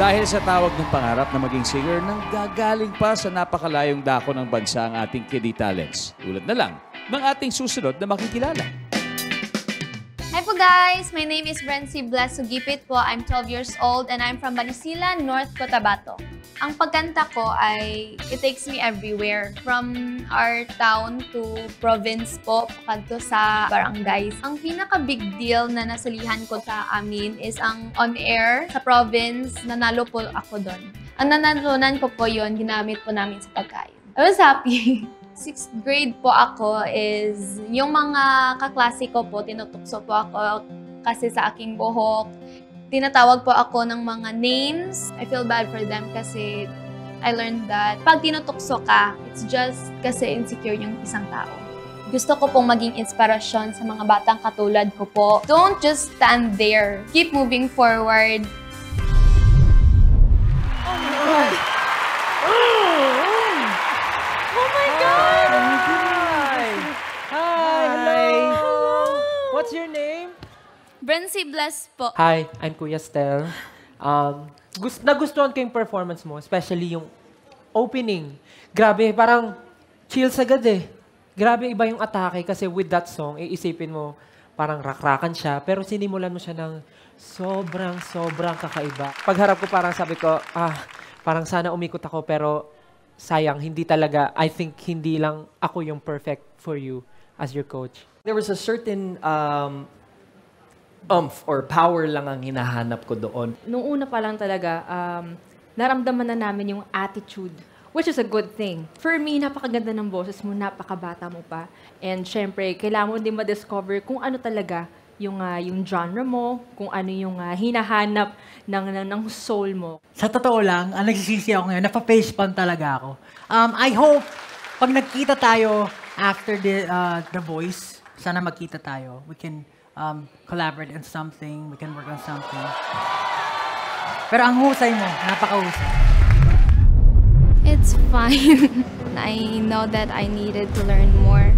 Dahil sa tawag ng pangarap na maging singer, nang gagaling pa sa napakalayong dako ng bansa ang ating Kiddy Talents. Tulad na lang ng ating susunod na makikilala. Hi po guys! My name is Brency Bless Sugipit po. I'm 12 years old and I'm from Banisilan, North Cotabato. Ang pagkanta ko ay it takes me everywhere. From our town to province po, pagkanto sa barangays. Ang pinaka-big deal na nasalihan ko sa amin is ang on-air sa province. Nanalo po ako doon. Ang nanalunan ko po yon ginamit po namin sa pagkain. I was happy. 6th grade po ako is yung mga kaklase ko po, tinutukso po ako kasi sa aking buhok. Tinatawag po ako ng mga names. I feel bad for them kasi I learned that pag tinutukso ka, it's just kasi insecure yung isang tao. Gusto ko pong maging inspirasyon sa mga batang katulad ko po. Don't just stand there. Keep moving forward. Oh my God! Oh my God! Hi! Hello! What's your name? Brency Bless po. Hi, I'm Kuya Stel. Nagustuhan ko yung performance mo, especially yung opening. Grabe, parang chills agad eh. Grabe, iba yung atake kasi with that song, iisipin mo, parang rakrakan siya, pero sinimulan mo siya ng sobrang kakaiba. Pagharap ko parang sabi ko, parang sana umikot ako, pero sayang, hindi talaga, I think hindi lang ako yung perfect for you as your coach. There was a certain oomph or power lang ang hinahanap ko doon. Nung una pa lang talaga, naramdaman na namin yung attitude, which is a good thing. For me, napakaganda ng boses mo, napakabata mo pa. And syempre, kailangan mo din ma-discover kung ano talaga yung genre mo, kung ano yung hinahanap ng soul mo. Sa totoo lang, ang nagsisisi ako ngayon, napa-facepalm talaga ako. I hope, pag nagkita tayo after the Voice, sana magkita tayo. We can collaborate on something, we can work on something. Pero ang husay mo, napakahusay. It's fine. I know that I needed to learn more.